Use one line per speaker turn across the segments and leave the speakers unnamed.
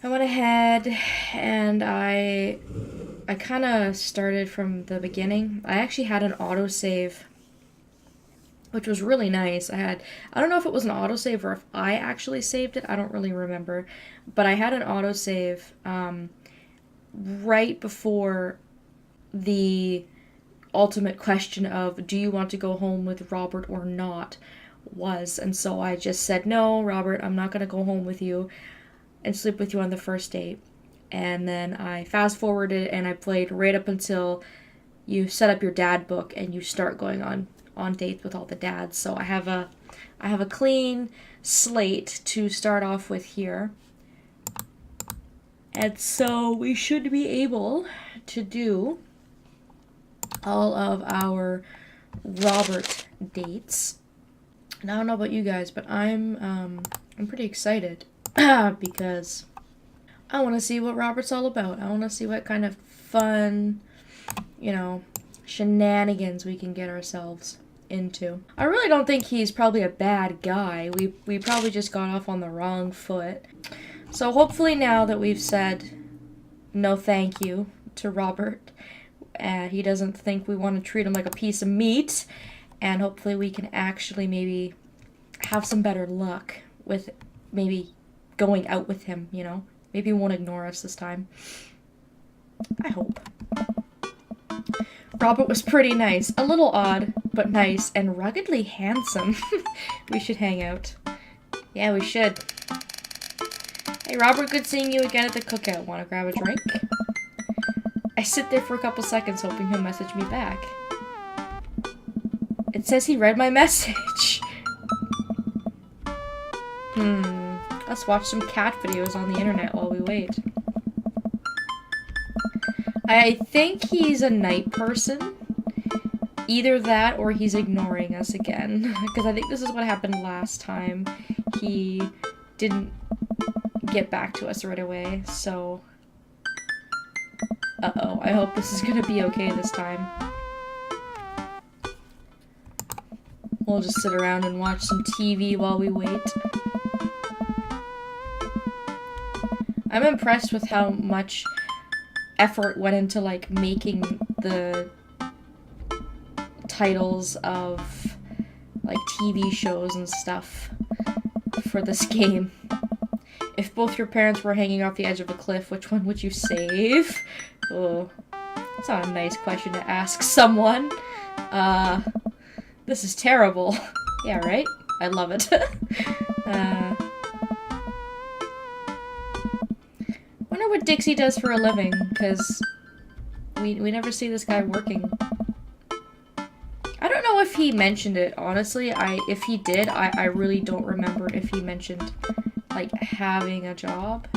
I went ahead and I kind of started from the beginning. I actually had an autosave, which was really nice. I don't know if it was an autosave or if I actually saved it. I don't really remember. But I had an autosave right before the ultimate question of do you want to go home with Robert or not was. And so I just said, no, Robert, I'm not going to go home with you and sleep with you on the first date. And then I fast forwarded and I played right up until you set up your dad book and you start going on dates with all the dads. So I have a clean slate to start off with here. And so we should be able to do all of our Robert dates. And I don't know about you guys, but I'm pretty excited because I want to see what Robert's all about. I want to see what kind of fun, shenanigans we can get ourselves into. I really don't think he's probably a bad guy. We probably just got off on the wrong foot. So hopefully now that we've said no thank you to Robert, he doesn't think we want to treat him like a piece of meat, and hopefully we can actually maybe have some better luck with maybe going out with him, Maybe he won't ignore us this time. I hope. Robert was pretty nice. A little odd, but nice, and ruggedly handsome. We should hang out. Yeah, we should. Hey, Robert, good seeing you again at the cookout. Want to grab a drink? I sit there for a couple seconds hoping he'll message me back. It says he read my message. Let's watch some cat videos on the internet while we wait. I think he's a night person. Either that or he's ignoring us again. Because I think this is what happened last time. He didn't get back to us right away, so... Uh-oh, I hope this is gonna be okay this time. We'll just sit around and watch some TV while we wait. I'm impressed with how much effort went into, making the titles of, TV shows and stuff for this game. If both your parents were hanging off the edge of a cliff, which one would you save? Oh, that's not a nice question to ask someone. This is terrible. Yeah, right? I love it. Wonder what Dixie does for a living, because we never see this guy working. I don't know if he mentioned it, honestly. If he did, I really don't remember if he mentioned, having a job.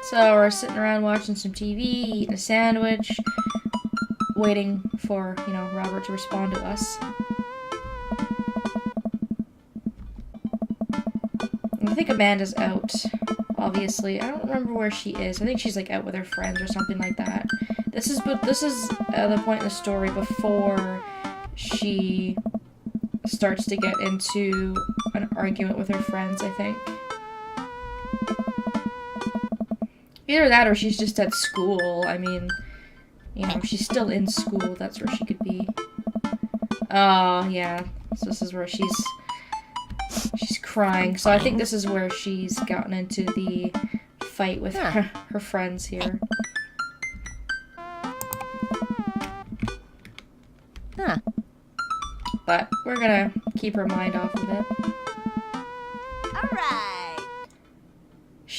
So we're sitting around watching some TV, eating a sandwich, waiting for, Robert to respond to us. I think Amanda's out, obviously. I don't remember where she is. I think she's, out with her friends or something like that. This is the point in the story before she starts to get into an argument with her friends, I think. Either that or she's just at school. I mean, if she's still in school, that's where she could be. Oh, yeah. So this is where she's crying. So I think this is where she's gotten into the fight with her friends here. But we're gonna keep her mind off of it.
Alright.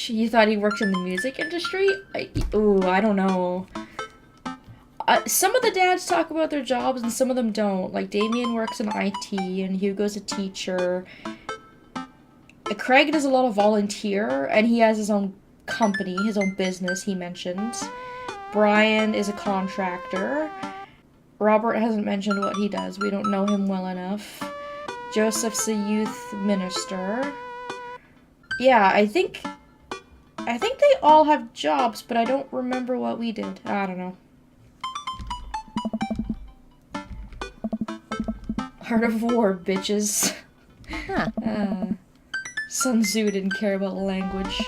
You thought he worked in the music industry? I don't know. Some of the dads talk about their jobs and some of them don't. Damien works in IT and Hugo's a teacher. Craig does a lot of volunteer and he has his own company, his own business, he mentioned. Brian is a contractor. Robert hasn't mentioned what he does. We don't know him well enough. Joseph's a youth minister. Yeah, I think they all have jobs, but I don't remember what we did. I don't know. Art of War, bitches. Sun Tzu didn't care about language.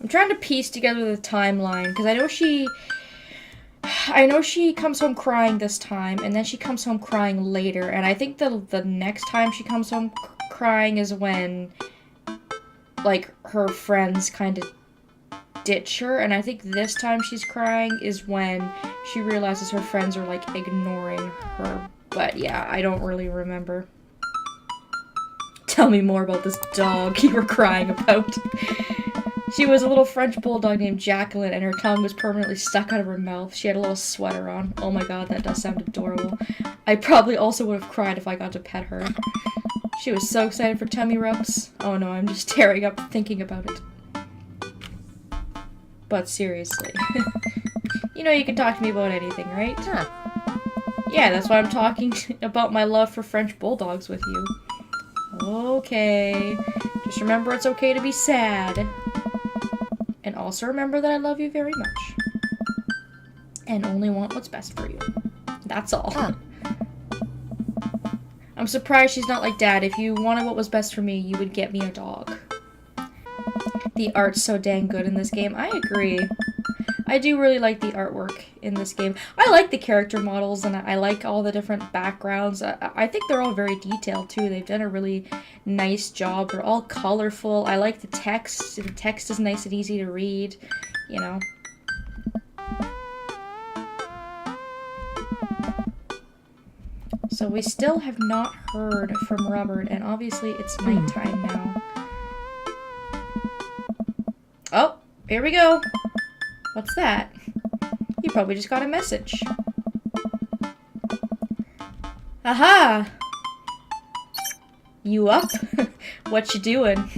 I'm trying to piece together the timeline, because I know she comes home crying this time, and then she comes home crying later, and I think the next time she comes home crying is when, like, her friends kind of ditch her, and I think this time she's crying is when she realizes her friends are, like, ignoring her, but yeah, I don't really remember. Tell me more about this dog you were crying about. She was a little French bulldog named Jacqueline, and her tongue was permanently stuck out of her mouth. She had a little sweater on. Oh my god, that does sound adorable. I probably also would have cried if I got to pet her. She was so excited for tummy rubs. Oh no, I'm just tearing up thinking about it. But seriously. You know you can talk to me about anything, right? Yeah, that's why I'm talking about my love for French bulldogs with you. Okay. Just remember it's okay to be sad. And also remember that I love you very much. And only want what's best for you. That's all. I'm surprised she's not like Dad. If you wanted what was best for me, you would get me a dog. The art's so dang good in this game. I agree. I do really like the artwork in this game. I like the character models, and I like all the different backgrounds. I think they're all very detailed, too. They've done a really nice job. They're all colorful. I like the text. The text is nice and easy to read, you know. So we still have not heard from Robert, and obviously it's nighttime now. Oh, here we go. What's that? You probably just got a message. Aha! You up? What you doing?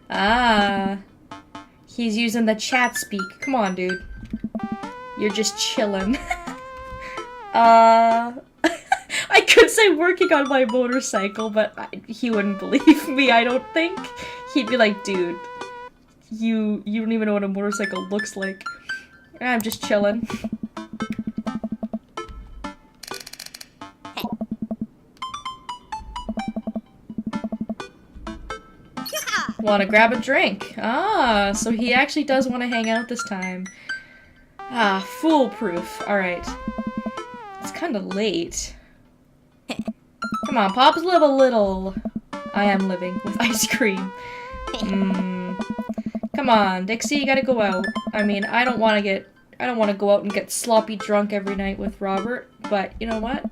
Ah. He's using the chat speak. Come on, dude. You're just chilling. I could say working on my motorcycle, but he wouldn't believe me, I don't think. He'd be like, dude, you don't even know what a motorcycle looks like. I'm just chilling. Want to grab a drink? Ah, so he actually does want to hang out this time. Ah, foolproof. Alright. It's kind of late. Come on, Pops, live a little. I am living with ice cream. Come on, Dixie, you gotta go out. I mean, I don't want to go out and get sloppy drunk every night with Robert, but you know what?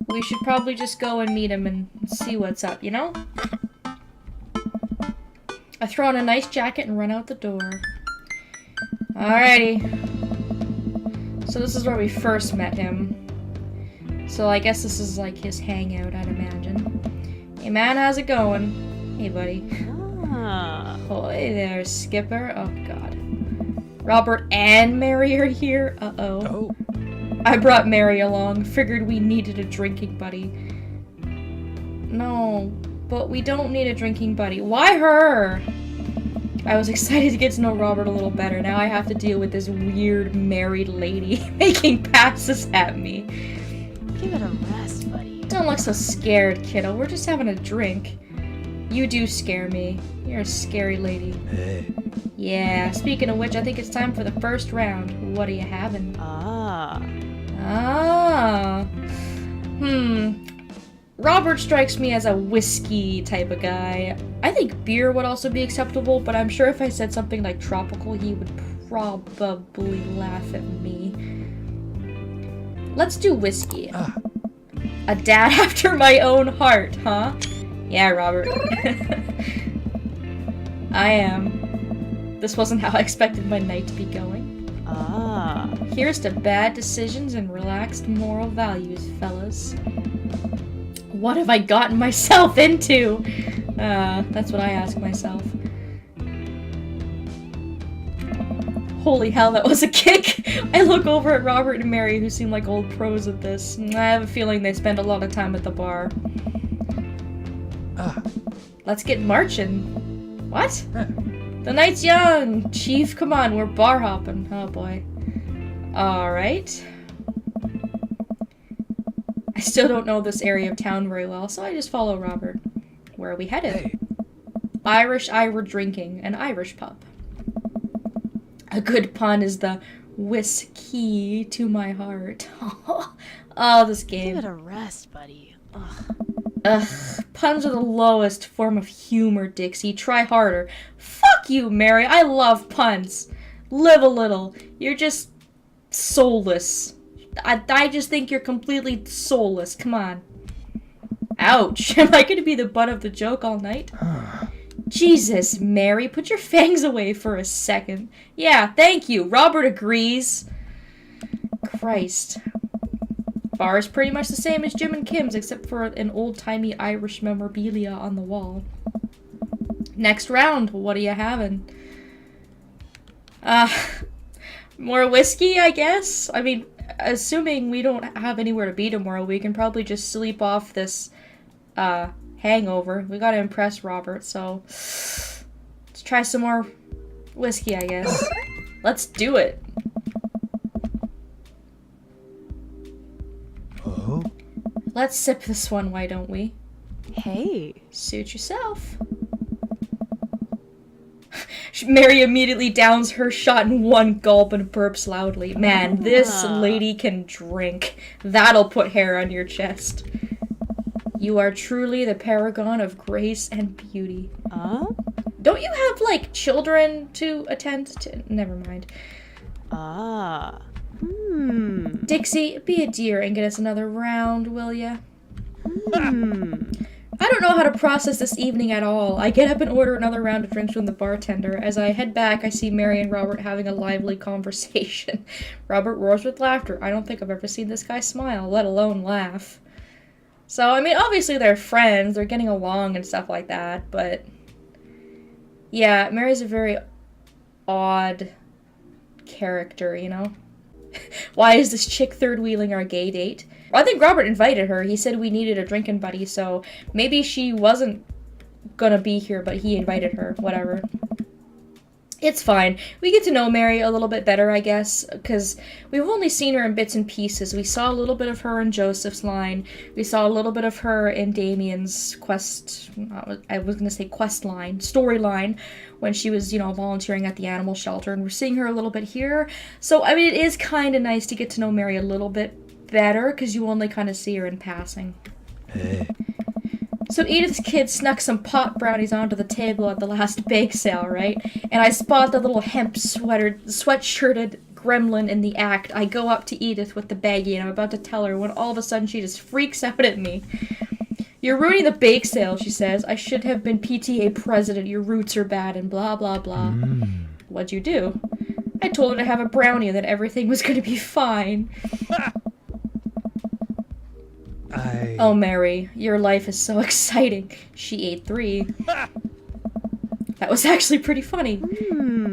We should probably just go and meet him and see what's up, you know? I throw on a nice jacket and run out the door. Alrighty. So this is where we first met him. So I guess this is like his hangout, I'd imagine. Hey man, how's it going? Hey buddy. Oh, hey there, Skipper. Oh god. Robert and Mary are here? Uh-oh. I brought Mary along. Figured we needed a drinking buddy. No, but we don't need a drinking buddy. Why her? I was excited to get to know Robert a little better. Now I have to deal with this weird married lady making passes at me.
Give it a rest, buddy.
Don't look so scared, kiddo. We're just having a drink. You do scare me. You're a scary lady.
Hey.
Yeah, speaking of which, I think it's time for the first round. What are you having?
Ah.
Robert strikes me as a whiskey type of guy. I think beer would also be acceptable, but I'm sure if I said something like tropical, he would probably laugh at me. Let's do whiskey. A dad after my own heart, huh? Yeah, Robert. I am. This wasn't how I expected my night to be going.
Ah.
Here's to bad decisions and relaxed moral values, fellas. What have I gotten myself into? That's what I ask myself. Holy hell, that was a kick! I look over at Robert and Mary, who seem like old pros at this. I have a feeling they spend a lot of time at the bar. Let's get marching. What? The The night's young! Chief, come on, we're bar hopping. Oh boy. Alright. I still don't know this area of town very well, so I just follow Robert. Where are we headed?
Hey.
Irish Ira drinking, an Irish pub. A good pun is the whiskey to my heart. Oh, this game.
Give it a rest, buddy. Ugh.
Ugh, puns are the lowest form of humor, Dixie. Try harder. Fuck you, Mary. I love puns. Live a little. You're just soulless. I just think you're completely soulless. Come on. Ouch. Am I going to be the butt of the joke all night? Jesus, Mary. Put your fangs away for a second. Yeah, thank you. Robert agrees. Christ. Bar is pretty much the same as Jim and Kim's, except for an old-timey Irish memorabilia on the wall. Next round, what are you having? More whiskey, I guess? I mean, assuming we don't have anywhere to be tomorrow, we can probably just sleep off this, hangover. We gotta impress Robert, so let's try some more whiskey, I guess. Let's do it.
Oh?
Let's sip this one, why don't we?
Hey.
Suit yourself. Mary immediately downs her shot in one gulp and burps loudly. Man, this lady can drink. That'll put hair on your chest. You are truly the paragon of grace and beauty. Don't you have, like, children to attend to? Never mind. Dixie, be a dear and get us another round, will ya? I don't know how to process this evening at all. I get up and order another round of drinks from the bartender. As I head back, I see Mary and Robert having a lively conversation. Robert roars with laughter. I don't think I've ever seen this guy smile, let alone laugh. So, I mean, obviously they're friends, they're getting along and stuff like that, but yeah, Mary's a very odd character, you know? Why is this chick third-wheeling our gay date? I think Robert invited her. He said we needed a drinking buddy, so maybe she wasn't gonna be here, but he invited her. Whatever. It's fine. We get to know Mary a little bit better, I guess, because we've only seen her in bits and pieces. We saw a little bit of her in Joseph's line. We saw a little bit of her in Damien's quest, I was going to say quest line, storyline, when she was, you know, volunteering at the animal shelter. And we're seeing her a little bit here. So, I mean, it is kind of nice to get to know Mary a little bit better, because you only kind of see her in passing.
Hey.
So Edith's kid snuck some pot brownies onto the table at the last bake sale, right? And I spot the little sweatshirted gremlin in the act. I go up to Edith with the baggie and I'm about to tell her when all of a sudden she just freaks out at me. You're ruining the bake sale, she says. I should have been PTA president. Your roots are bad and blah, blah, blah. What'd you do? I told her to have a brownie and that everything was going to be fine. Oh, Mary, your life is so exciting. She ate 3. That was actually pretty funny.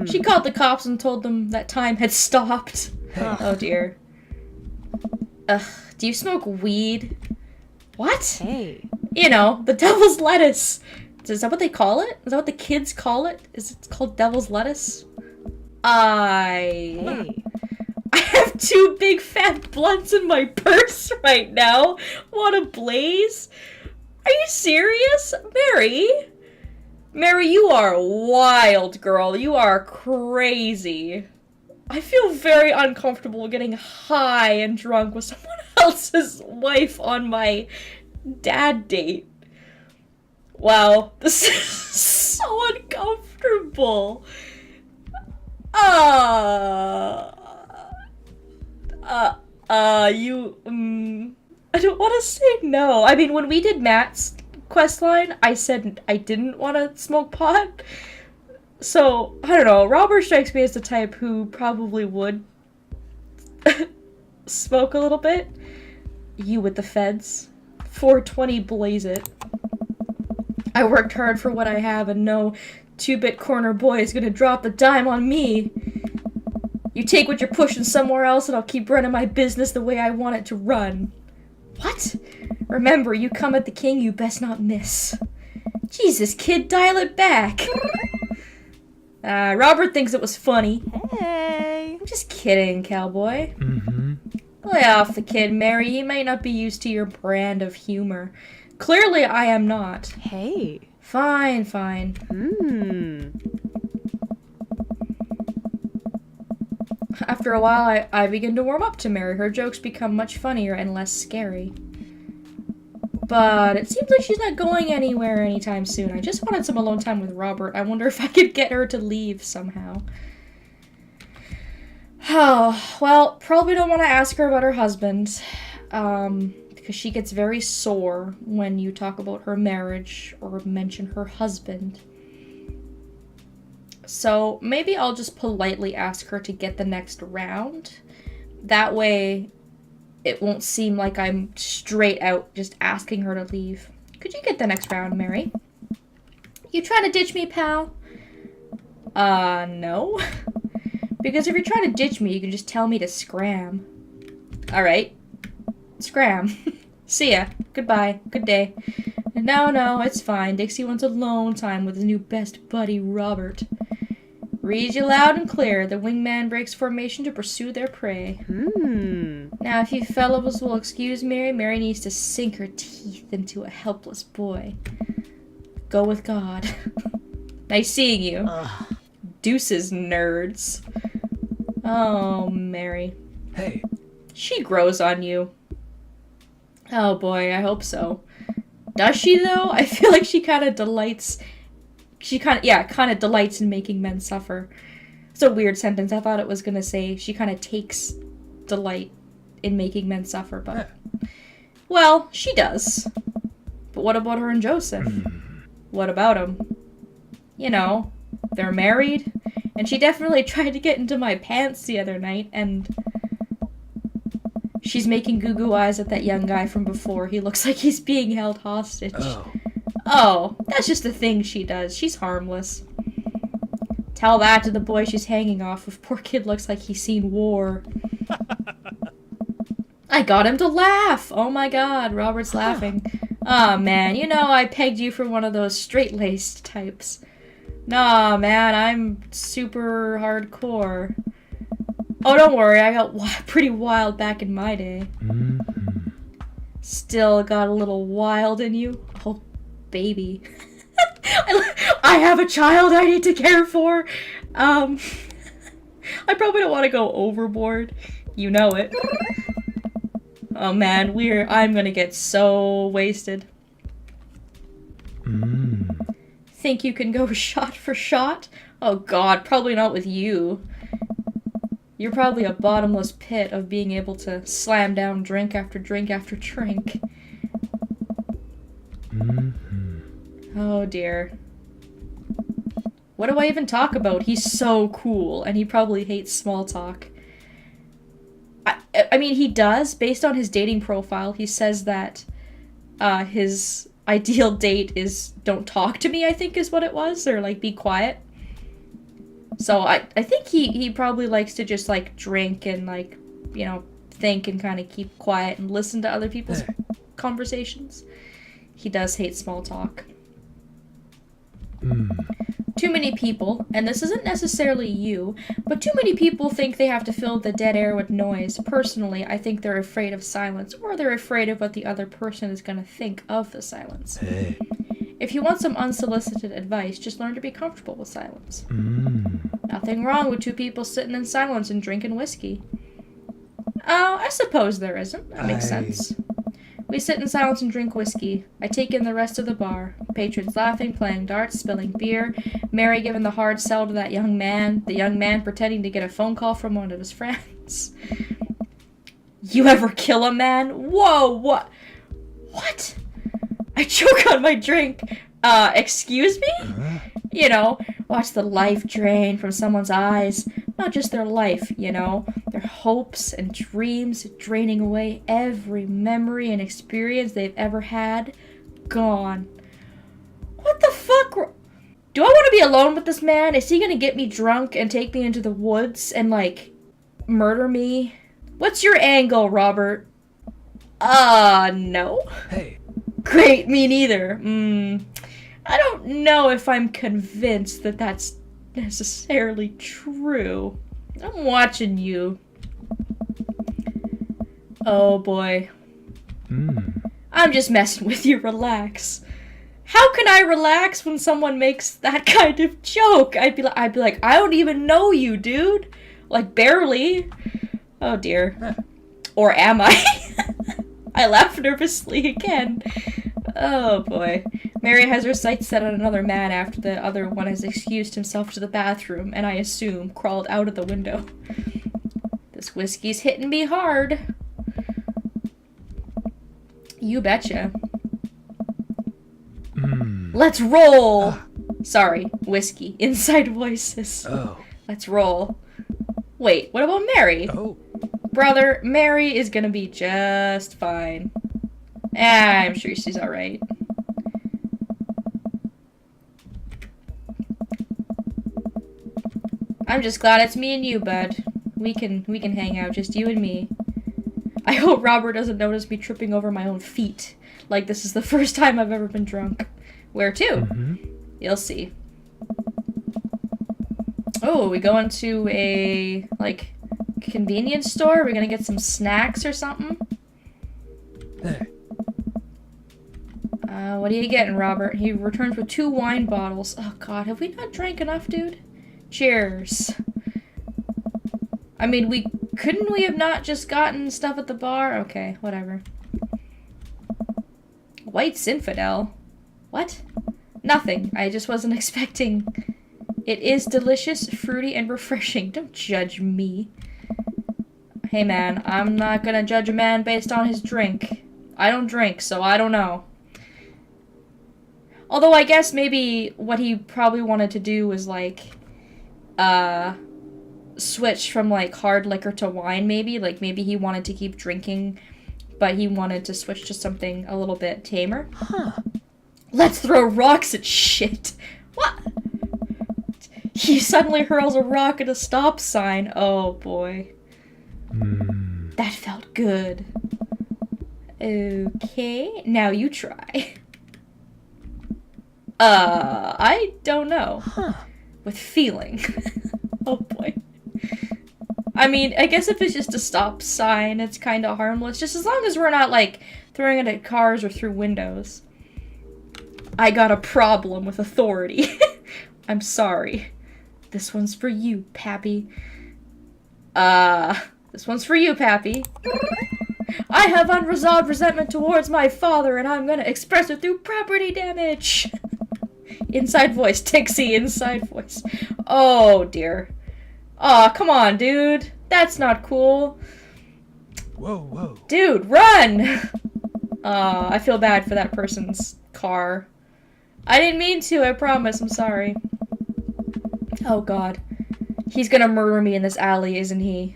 She called the cops and told them that time had stopped. Oh, dear. Ugh, do you smoke weed? What?
Hey.
You know, the devil's lettuce. Is that what they call it? Is that what the kids call it? Is it called devil's lettuce?
Hey.
I have 2 big fat blunts in my purse right now. What a blaze. Are you serious? Mary? Mary, you are wild, girl. You are crazy. I feel very uncomfortable getting high and drunk with someone else's wife on my dad date. Wow, this is so uncomfortable. I don't want to say no. I mean, when we did Matt's quest line, I said I didn't want to smoke pot. So, I don't know. Robert strikes me as the type who probably would smoke a little bit. You with the feds. 420 blaze it. I worked hard for what I have and no 2-bit corner boy is gonna drop a dime on me. You take what you're pushing somewhere else and I'll keep running my business the way I want it to run. What? Remember, you come at the king, you best not miss. Jesus, kid, dial it back. Robert thinks it was funny.
Hey.
I'm just kidding, cowboy.
Mm-hmm.
Lay off the kid, Mary. He might not be used to your brand of humor. Clearly, I am not.
Hey.
Fine. After a while, I begin to warm up to Mary. Her jokes become much funnier and less scary. But it seems like she's not going anywhere anytime soon. I just wanted some alone time with Robert. I wonder if I could get her to leave somehow. Oh, well, probably don't want to ask her about her husband. Because she gets very sore when you talk about her marriage or mention her husband. So maybe I'll just politely ask her to get the next round. That way it won't seem like I'm straight out just asking her to leave. Could you get the next round, Mary? You trying to ditch me, pal? No. Because if you're trying to ditch me, you can just tell me to scram. Alright. Scram. See ya. Goodbye. Good day. No, it's fine. Dixie wants alone time with his new best buddy, Robert. Read you loud and clear. The wingman breaks formation to pursue their prey. Now, if you fellows will excuse Mary, Mary needs to sink her teeth into a helpless boy. Go with God. Nice seeing you. Deuces, nerds. Oh, Mary.
Hey.
She grows on you. Oh boy, I hope so. Does she, though? I feel like she kind of delights... She kind of delights in making men suffer. It's a weird sentence. I thought it was gonna say she kind of takes delight in making men suffer, but... Well, she does. But what about her and Joseph? What about him? You know, they're married, and she definitely tried to get into my pants the other night, and... She's making goo-goo eyes at that young guy from before. He looks like he's being held hostage. Oh, that's just a thing she does. She's harmless. Tell that to the boy she's hanging off with. Poor kid looks like he's seen war. I got him to laugh! Oh my god, Robert's laughing. Oh man, you know I pegged you for one of those straight-laced types. Nah, man, I'm super hardcore. Oh, don't worry, I got pretty wild back in my day. Still got a little wild in you? Oh, baby. I have a child I need to care for. I probably don't want to go overboard. You know it. Oh man, I'm gonna get so wasted. Think you can go shot for shot? Oh god, probably not with you. You're probably a bottomless pit of being able to slam down drink after drink after drink. Oh dear. What do I even talk about? He's so cool, and he probably hates small talk. I mean, he does. Based on his dating profile, he says that his ideal date is don't talk to me, I think is what it was, or like be quiet. So I think he probably likes to just like drink and like, you know, think and kind of keep quiet and listen to other people's conversations. He does hate small talk. Too many people, and this isn't necessarily you, but too many people think they have to fill the dead air with noise. Personally, I think they're afraid of silence, or they're afraid of what the other person is going to think of the silence.
Hey.
If you want some unsolicited advice, just learn to be comfortable with silence. Nothing wrong with two people sitting in silence and drinking whiskey. Oh, I suppose there isn't. That makes sense. We sit in silence and drink whiskey. I take in the rest of the bar. Patrons laughing, playing darts, spilling beer. Mary giving the hard sell to that young man. The young man pretending to get a phone call from one of his friends. You ever kill a man? Whoa, what? What? I choke on my drink. Excuse me? You know, watch the life drain from someone's eyes. Not just their life, you know. Their hopes and dreams draining away every memory and experience they've ever had. Gone. What the fuck? Do I want to be alone with this man? Is he gonna get me drunk and take me into the woods and, like, murder me? What's your angle, Robert? No.
Hey.
Great, me neither. I don't know if I'm convinced that that's necessarily true. I'm watching you. Oh boy. I'm just messing with you, relax. How can I relax when someone makes that kind of joke? I'd be like, I don't even know you, dude. Like, barely. Oh dear. Or am I? I laugh nervously again. Oh boy. Mary has her sights set on another man after the other one has excused himself to the bathroom, and I assume crawled out of the window. This whiskey's hitting me hard. You betcha. Let's roll! Sorry, whiskey. Inside voices.
Oh.
Let's roll. Wait, what about Mary?
Oh.
Brother, Mary is gonna be just fine. I'm sure she's alright. I'm just glad it's me and you, bud. We can hang out, just you and me. I hope Robert doesn't notice me tripping over my own feet. Like this is the first time I've ever been drunk. Where to? You'll see. Oh, we going to a, like, convenience store? We're gonna get some snacks or something?
There.
What are you getting, Robert? He returns with 2 wine bottles. Oh god, have we not drank enough, dude? Cheers. I mean, couldn't we have not just gotten stuff at the bar? Okay, whatever. White Zinfandel? What? Nothing. I just wasn't expecting. It is delicious, fruity, and refreshing. Don't judge me. Hey man, I'm not gonna judge a man based on his drink. I don't drink, so I don't know. Although I guess maybe what he probably wanted to do was like, switch from like hard liquor to wine maybe. Like maybe he wanted to keep drinking, but he wanted to switch to something a little bit tamer.
Huh.
Let's throw rocks at shit. What? He suddenly hurls a rock at a stop sign. Oh boy. That felt good. Okay, now you try. I don't know.
Huh.
With feeling. Oh boy. I mean, I guess if it's just a stop sign, it's kind of harmless. Just as long as we're not, like, throwing it at cars or through windows. I got a problem with authority. I'm sorry. This one's for you, Pappy. This one's for you, Pappy. I have unresolved resentment towards my father, and I'm gonna express it through property damage. Inside voice, Dixie, inside voice. Oh, dear. Aw, come on, dude. That's not cool.
Whoa, whoa.
Dude, run! I feel bad for that person's car. I didn't mean to, I promise, I'm sorry. Oh god. He's gonna murder me in this alley, isn't he?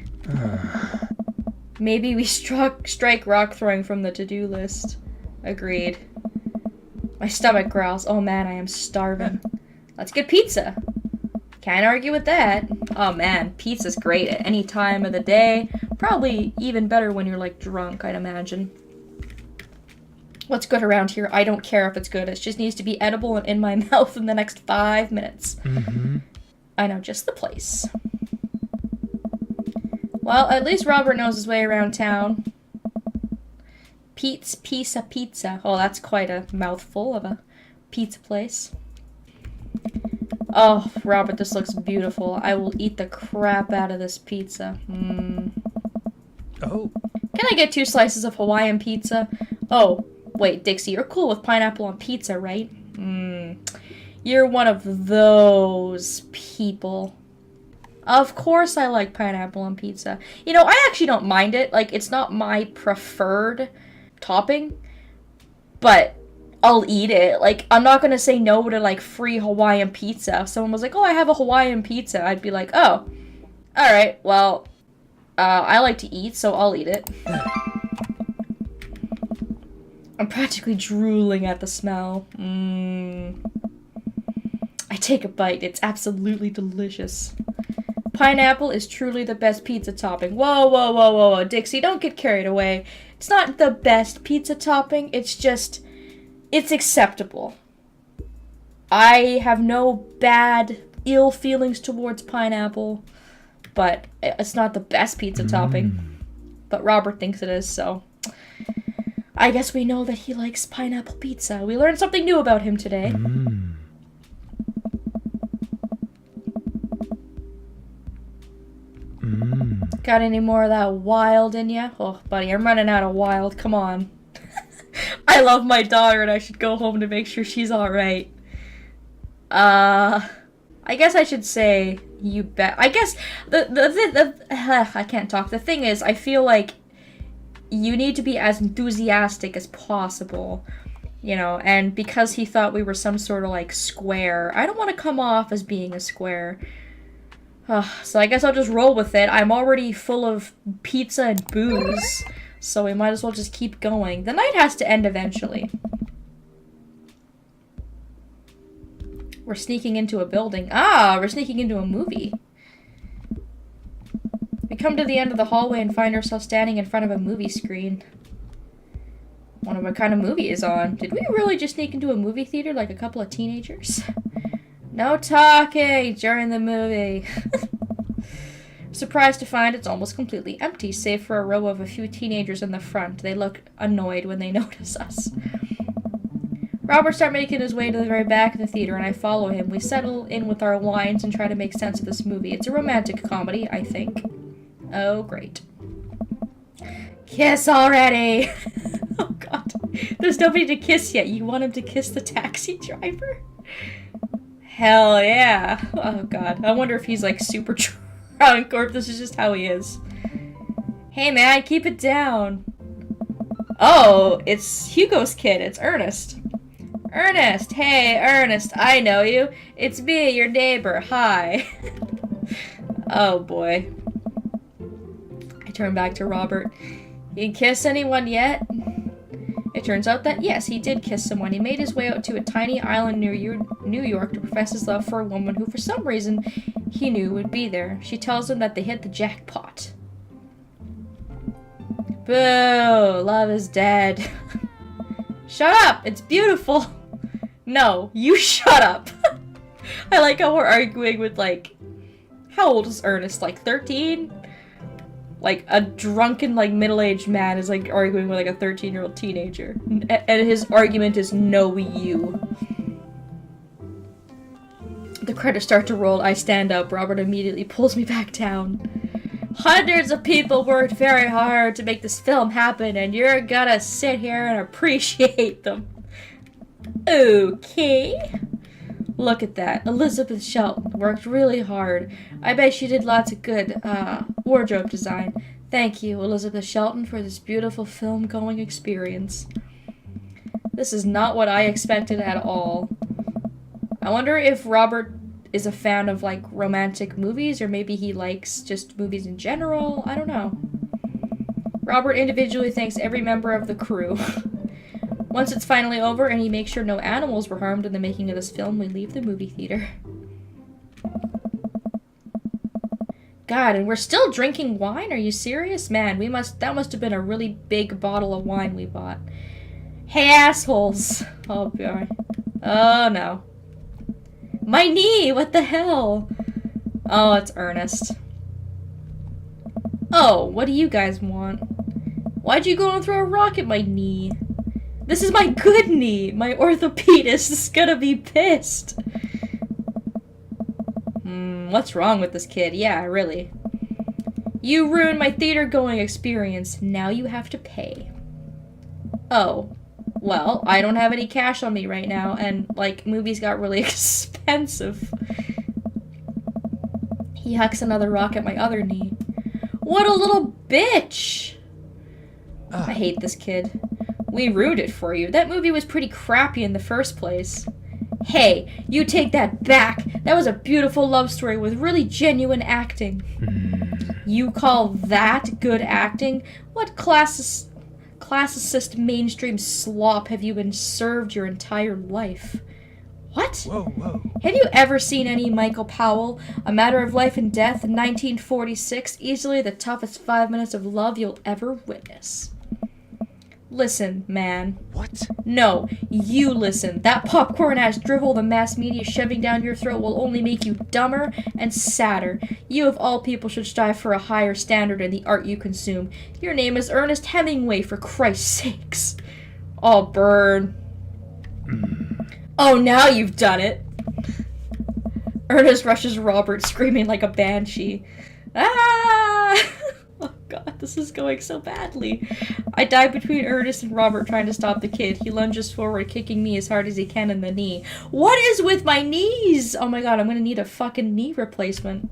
Maybe we strike rock throwing from the to-do list. Agreed. My stomach growls. Oh man, I am starving. Let's get pizza. Can't argue with that. Oh man, pizza's great at any time of the day. Probably even better when you're like drunk, I'd imagine. What's good around here? I don't care if it's good. It just needs to be edible and in my mouth in the next 5 minutes. I know just the place. Well, at least Robert knows his way around town. Pete's Pizza. Oh, that's quite a mouthful of a pizza place. Oh, Robert, this looks beautiful. I will eat the crap out of this pizza.
Oh.
Can I get 2 slices of Hawaiian pizza? Oh, wait, Dixie, you're cool with pineapple on pizza, right? You're one of those people. Of course I like pineapple on pizza. You know, I actually don't mind it. Like, it's not my preferred topping, but I'll eat it. Like, I'm not gonna say no to, like, free Hawaiian pizza. If someone was like, oh, I have a Hawaiian pizza, I'd be like, oh, alright, well, I like to eat, so I'll eat it. I'm practically drooling at the smell. I take a bite. It's absolutely delicious. Pineapple is truly the best pizza topping. Whoa, whoa, whoa, whoa, whoa. Dixie, don't get carried away. It's not the best pizza topping. It's just, it's acceptable. I have no bad ill feelings towards pineapple, but it's not the best pizza topping. But Robert thinks it is, so I guess we know that he likes pineapple pizza. We learned something new about him today. Got any more of that wild in ya? Oh, buddy, I'm running out of wild. Come on. I love my daughter and I should go home to make sure she's alright. I guess I should say you bet. I guess I can't talk. The thing is, I feel like you need to be as enthusiastic as possible, you know, and because he thought we were some sort of like square, I don't want to come off as being a square. So I guess I'll just roll with it. I'm already full of pizza and booze, so we might as well just keep going. The night has to end eventually. We're sneaking into a building. We're sneaking into a movie. We come to the end of the hallway and find ourselves standing in front of a movie screen. Wonder what kind of movie is on. Did we really just sneak into a movie theater like a couple of teenagers? No talking during the movie. Surprised to find it's almost completely empty, save for a row of a few teenagers in the front. They look annoyed when they notice us. Robert starts making his way to the very back of the theater, and I follow him. We settle in with our wines and try to make sense of this movie. It's a romantic comedy, I think. Oh, great. Kiss already! Oh, God. There's nobody to kiss yet. You want him to kiss the taxi driver? Hell yeah. Oh, God. I wonder if he's, like, super drunk or if this is just how he is. Hey, man, keep it down. Oh, it's Hugo's kid. It's Ernest. Ernest! Hey, Ernest, I know you. It's me, your neighbor. Hi. Oh, boy. I turn back to Robert. You kiss anyone yet? It turns out that, yes, he did kiss someone. He made his way out to a tiny island near New York to profess his love for a woman who, for some reason, he knew would be there. She tells him that they hit the jackpot. Boo! Love is dead. Shut up! It's beautiful! No, you shut up! I like how we're arguing with, like... How old is Ernest? Like, 13? Like, a drunken, like, middle-aged man is, like, arguing with, like, a 13-year-old teenager. And his argument is, no, you. The credits start to roll. I stand up. Robert immediately pulls me back down. Hundreds of people worked very hard to make this film happen, and you're gonna sit here and appreciate them. Okay. Look at that. Elizabeth Shelton worked really hard. I bet she did lots of good, wardrobe design. Thank you, Elizabeth Shelton, for this beautiful film-going experience. This is not what I expected at all. I wonder if Robert is a fan of, like, romantic movies, or maybe he likes just movies in general. I don't know. Robert individually thanks every member of the crew. Once it's finally over and he makes sure no animals were harmed in the making of this film, we leave the movie theater. God, and we're still drinking wine? Are you serious? Man, that must have been a really big bottle of wine we bought. Hey, assholes! Oh, boy. Oh, no. My knee! What the hell? Oh, it's Ernest. Oh, what do you guys want? Why'd you go and throw a rock at my knee? This is my good knee! My orthopedist is gonna be pissed! What's wrong with this kid? Yeah, really. You ruined my theater-going experience. Now you have to pay. Oh. Well, I don't have any cash on me right now, and, like, movies got really expensive. He hucks another rock at my other knee. What a little bitch! I hate this kid. We ruined it for you. That movie was pretty crappy in the first place. Hey, you take that back. That was a beautiful love story with really genuine acting. You call that good acting? What classicist mainstream slop have you been served your entire life? What?
Whoa, whoa.
Have you ever seen any Michael Powell? A Matter of Life and Death, 1946, easily the toughest 5 minutes of love you'll ever witness. Listen, man.
What?
No, you listen. That popcorn-ass drivel the mass media shoving down your throat will only make you dumber and sadder. You of all people should strive for a higher standard in the art you consume. Your name is Ernest Hemingway, for Christ's sakes. Oh, burn. Oh, now you've done it. Ernest rushes Robert, screaming like a banshee. Ah! Oh god, this is going so badly. I dive between Ernest and Robert trying to stop the kid. He lunges forward, kicking me as hard as he can in the knee. What is with my knees? Oh my god, I'm gonna need a fucking knee replacement.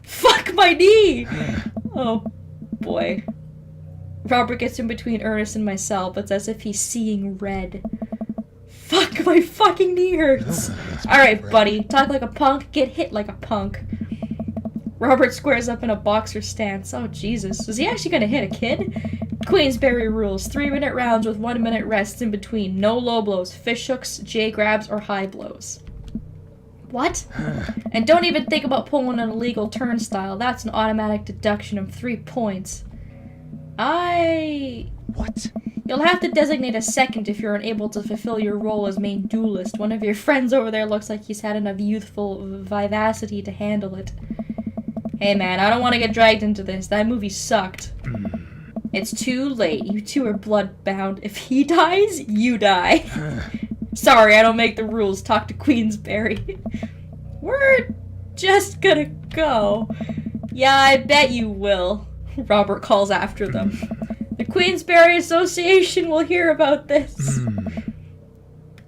Fuck my knee! Oh boy. Robert gets in between Ernest and myself. It's as if he's seeing red. Fuck, my fucking knee hurts. Alright, buddy. Talk like a punk, get hit like a punk. Robert squares up in a boxer stance. Oh, Jesus. Was he actually gonna hit a kid? Queensberry rules. 3-minute rounds with 1-minute rests in between. No low blows, fish hooks, J grabs, or high blows. What? And don't even think about pulling an illegal turnstile. That's an automatic deduction of 3 points.
What?
You'll have to designate a second if you're unable to fulfill your role as main duelist. One of your friends over there looks like he's had enough youthful vivacity to handle it. Hey man, I don't want to get dragged into this. That movie sucked. It's too late. You two are blood-bound. If he dies, you die. Sorry, I don't make the rules. Talk to Queensberry. We're just gonna go. Yeah, I bet you will. Robert calls after them. The Queensberry Association will hear about this.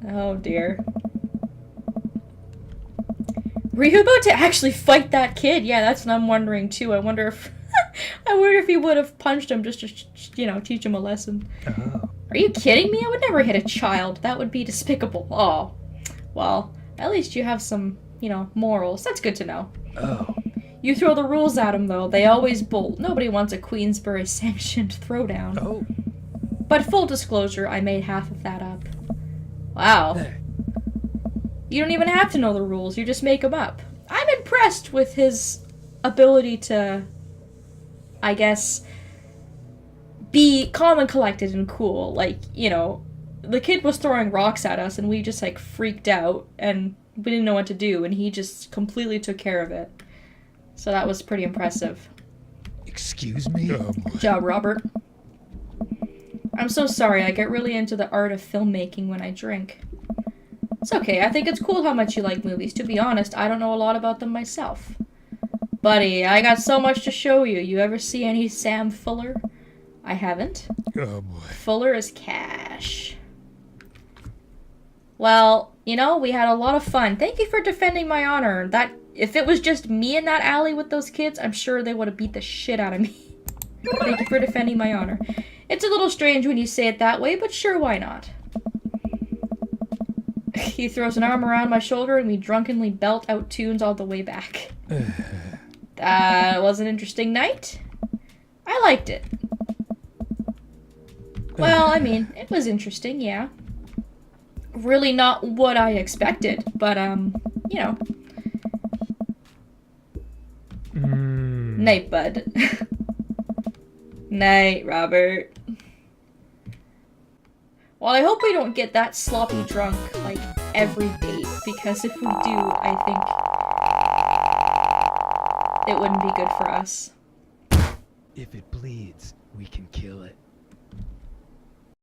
Oh dear. Were you about to actually fight that kid? Yeah, that's what I'm wondering too. I wonder if he would have punched him just to, you know, teach him a lesson.
Oh.
Are you kidding me? I would never hit a child. That would be despicable. Oh. Well, at least you have some, you know, morals. That's good to know.
Oh.
You throw the rules at him, though. They always bolt. Nobody wants a Queensberry-sanctioned throwdown.
Oh.
But full disclosure, I made half of that up. Wow.
There.
You don't even have to know the rules. You just make them up. I'm impressed with his ability to, I guess, be calm and collected and cool. Like, you know, the kid was throwing rocks at us and we just, like, freaked out and we didn't know what to do and he just completely took care of it. So that was pretty impressive.
Excuse me?
Good job, Robert. I'm so sorry. I get really into the art of filmmaking when I drink. It's okay. I think it's cool how much you like movies. To be honest, I don't know a lot about them myself. Buddy, I got so much to show you. You ever see any Sam Fuller? I haven't.
Oh boy.
Fuller is cash. Well, you know, we had a lot of fun. Thank you for defending my honor. That if it was just me in that alley with those kids, I'm sure they would have beat the shit out of me. Thank you for defending my honor. It's a little strange when you say it that way, but sure, why not? He throws an arm around my shoulder and we drunkenly belt out tunes all the way back. That was an interesting night. I liked it. Well, I mean, it was interesting, yeah. Really not what I expected, but, you know. Night, bud. Night, Robert. Well, I hope we don't get that sloppy drunk, like, every date, because if we do, I think it wouldn't be good for us.
If it bleeds, we can kill it.